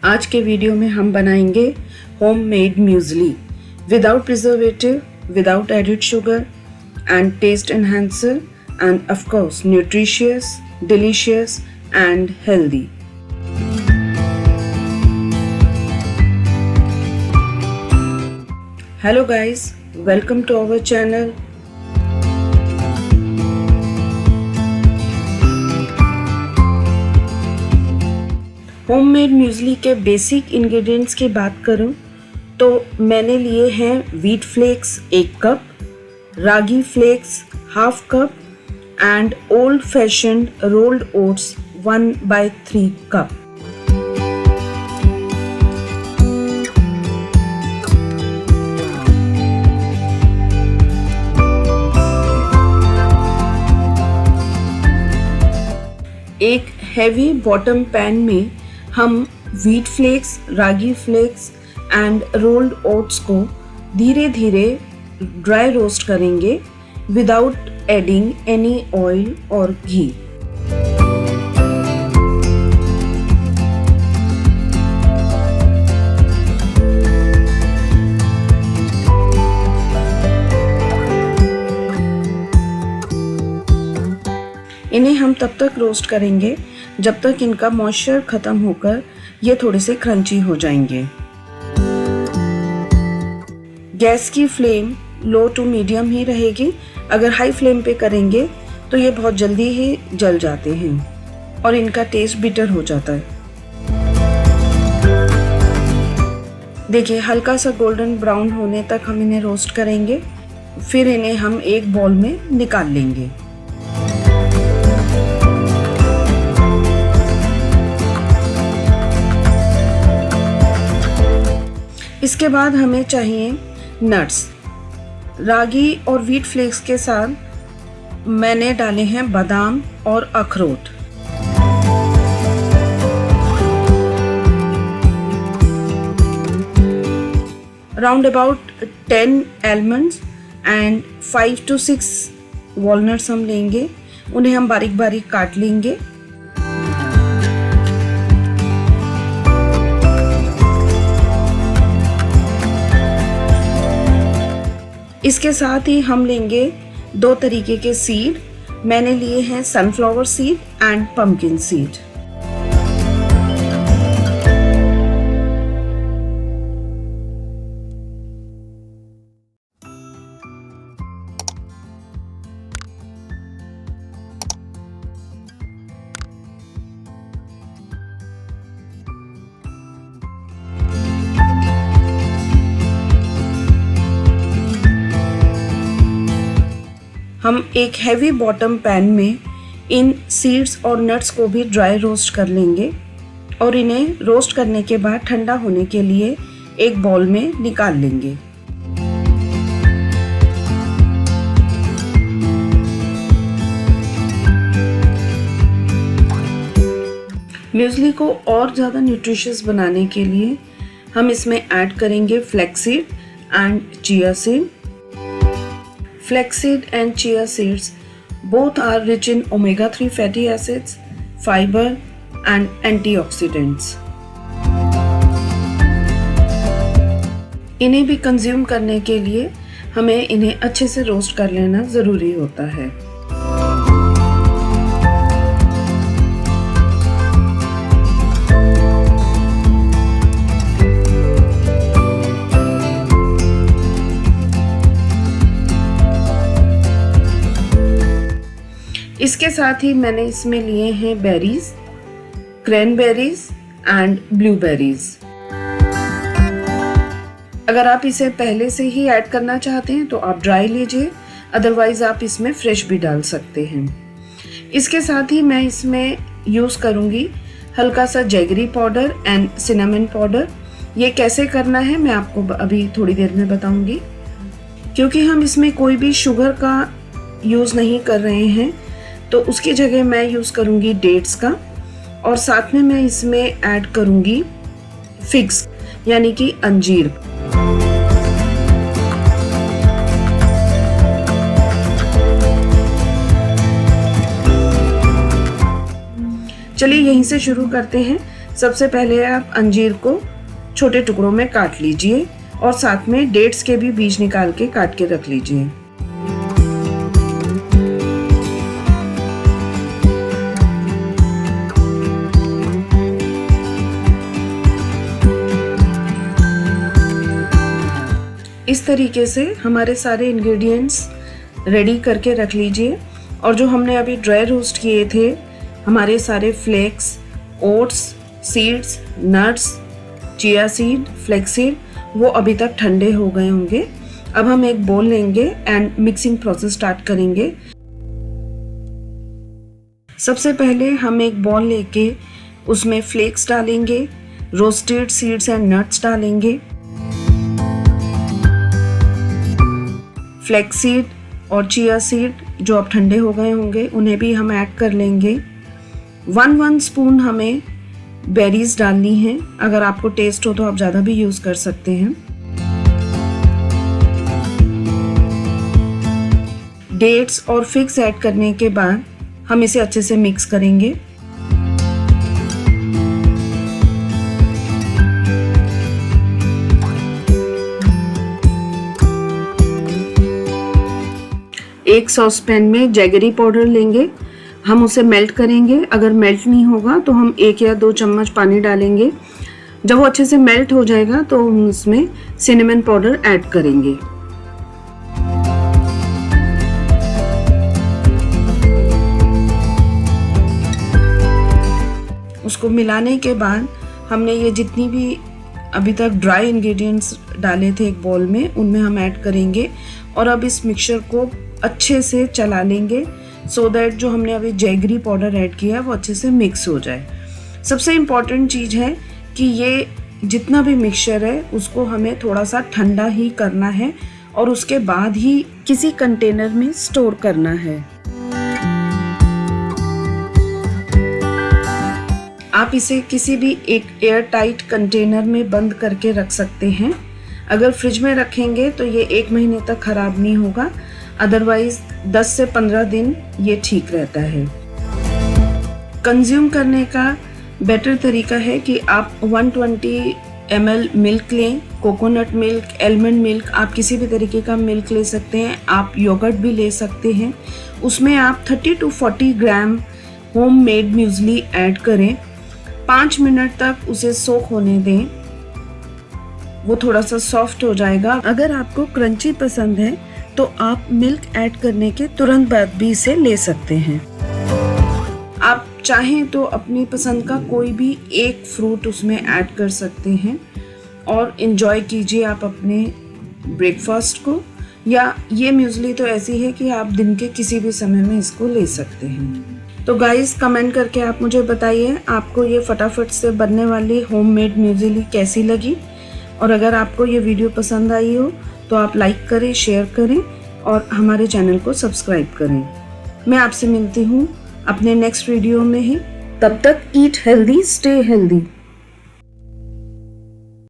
आज के वीडियो में हम बनाएंगे homemade muesli without preservative, without added sugar and taste enhancer and of course nutritious, delicious and healthy. Hello guys, welcome to our channel. Homemade muesli के basic ingredients की बात करूं तो मैंने लिए हैं wheat flakes 1 cup, ragi flakes 1/2 cup and old fashioned rolled oats 1/3 cup. एक heavy bottom pan में हम wheat flakes, ragi flakes and rolled oats को धीरे धीरे ड्राई रोस्ट करेंगे विदाउट एडिंग एनी ऑयल और घी। इन्हें हम तब तक रोस्ट करेंगे जब तक इनका मॉइस्चर खत्म होकर ये थोड़े से क्रंची हो जाएंगे। गैस की फ्लेम लो टू मीडियम ही रहेगी। अगर हाई फ्लेम पे करेंगे तो ये बहुत जल्दी ही जल जाते हैं और इनका टेस्ट बिटर हो जाता है। देखिए, हल्का सा गोल्डन ब्राउन होने तक हम इन्हें रोस्ट करेंगे, फिर इन्हें हम एक बाउल में निकाल लेंगे। इसके बाद हमें चाहिए नट्स। रागी और व्हीट फ्लेक्स के साथ मैंने डाले हैं बादाम और अखरोट। Round about 10 almonds and 5 to 6 walnuts हम लेंगे। उन्हें हम बारीक बारीक काट लेंगे। इसके साथ ही हम लेंगे 2 तरीके के सीड। मैंने लिए हैं sunflower seed and pumpkin seed. हम एक हैवी बॉटम पैन में इन सीड्स और नट्स को भी ड्राई रोस्ट कर लेंगे और इन्हें रोस्ट करने के बाद ठंडा होने के लिए एक बाउल में निकाल लेंगे। म्यूज़ली को और ज़्यादा न्यूट्रिशियस बनाने के लिए हम इसमें ऐड करेंगे flaxseed and chia seed. Flaxseed and chia seeds both are rich in omega-3 fatty acids, fiber and antioxidants. इन्हें भी कंज्यूम करने के लिए हमें इन्हें अच्छे से रोस्ट कर लेना ज़रूरी होता है। इसके साथ ही मैंने इसमें लिए हैं बेरीज, क्रैनबेरीज एंड ब्लूबेरीज। अगर आप इसे पहले से ही ऐड करना चाहते हैं तो आप ड्राई लीजिए, अदरवाइज आप इसमें फ्रेश भी डाल सकते हैं। इसके साथ ही मैं इसमें यूज़ करूँगी हल्का सा jaggery powder and cinnamon powder. ये कैसे करना है मैं आपको अभी थोड़ी देर में बताऊँगी। क्योंकि हम इसमें कोई भी शुगर का यूज़ नहीं कर रहे हैं तो उसकी जगह मैं यूज़ करूँगी डेट्स का, और साथ में मैं इसमें ऐड करूँगी फिग्स यानी कि अंजीर। चलिए यहीं से शुरू करते हैं। सबसे पहले आप अंजीर को छोटे टुकड़ों में काट लीजिए और साथ में डेट्स के भी बीज निकाल के काट के रख लीजिए। इस तरीके से हमारे सारे इंग्रेडिएंट्स रेडी करके रख लीजिए। और जो हमने अभी ड्राई रोस्ट किए थे हमारे सारे flakes, oats, seeds, nuts, chia seed, flax seed, वो अभी तक ठंडे हो गए होंगे। अब हम एक बोल लेंगे एंड मिक्सिंग प्रोसेस स्टार्ट करेंगे। सबसे पहले हम एक बॉल लेके उसमें फ्लेक्स डालेंगे, रोस्टेड सीड्स एंड नट्स डालेंगे, फ्लेक्स सीड और चिया सीड जो अब ठंडे हो गए होंगे उन्हें भी हम ऐड कर लेंगे। 1 स्पून हमें बेरीज डालनी है। अगर आपको टेस्ट हो तो आप ज़्यादा भी यूज़ कर सकते हैं। डेट्स और फिग्स ऐड करने के बाद हम इसे अच्छे से मिक्स करेंगे। एक सॉस पैन में जैगरी पाउडर लेंगे, हम उसे मेल्ट करेंगे। अगर मेल्ट नहीं होगा तो हम 1 या 2 चम्मच पानी डालेंगे। जब वो अच्छे से मेल्ट हो जाएगा तो हम उसमें सिनेमन पाउडर ऐड करेंगे। उसको मिलाने के बाद हमने ये जितनी भी अभी तक ड्राई इंग्रेडिएंट्स डाले थे एक बाउल में उनमें हम ऐड करेंगे और अब इस मिक्सचर को अच्छे से चला लेंगे सो दैट जो हमने अभी जैगरी पाउडर ऐड किया है वो अच्छे से मिक्स हो जाए। सबसे इम्पॉर्टेंट चीज़ है कि ये जितना भी मिक्सचर है उसको हमें थोड़ा सा ठंडा ही करना है और उसके बाद ही किसी कंटेनर में स्टोर करना है। आप इसे किसी भी एक एयर टाइट कंटेनर में बंद करके रख सकते हैं। अगर फ्रिज में रखेंगे तो ये 1 महीने तक ख़राब नहीं होगा, अदरवाइज 10 से 15 दिन ये ठीक रहता है। कंज्यूम करने का बेटर तरीका है कि आप 120 ml मिल्क लें, कोकोनट मिल्क, एलमंड मिल्क, आप किसी भी तरीके का मिल्क ले सकते हैं। आप योगर्ट भी ले सकते हैं। उसमें आप 30 to 40 ग्राम होममेड म्यूज़ली ऐड करें। 5 मिनट तक उसे सोक होने दें, वो थोड़ा सा सॉफ्ट हो जाएगा। अगर आपको क्रंची पसंद है तो आप मिल्क ऐड करने के तुरंत बाद भी इसे ले सकते हैं। आप चाहें तो अपनी पसंद का कोई भी एक फ्रूट उसमें ऐड कर सकते हैं और इन्जॉय कीजिए आप अपने ब्रेकफास्ट को। या ये म्यूज़ली तो ऐसी है कि आप दिन के किसी भी समय में इसको ले सकते हैं। तो गाइस कमेंट करके आप मुझे बताइए आपको ये फटाफट से बनने वाली होममेड म्यूज़ली कैसी लगी। और अगर आपको ये वीडियो पसंद आई हो तो आप लाइक करें, शेयर करें और हमारे चैनल को सब्सक्राइब करें। मैं आपसे मिलती हूँ अपने नेक्स्ट वीडियो में ही। तब तक ईट हेल्दी, स्टे हेल्दी।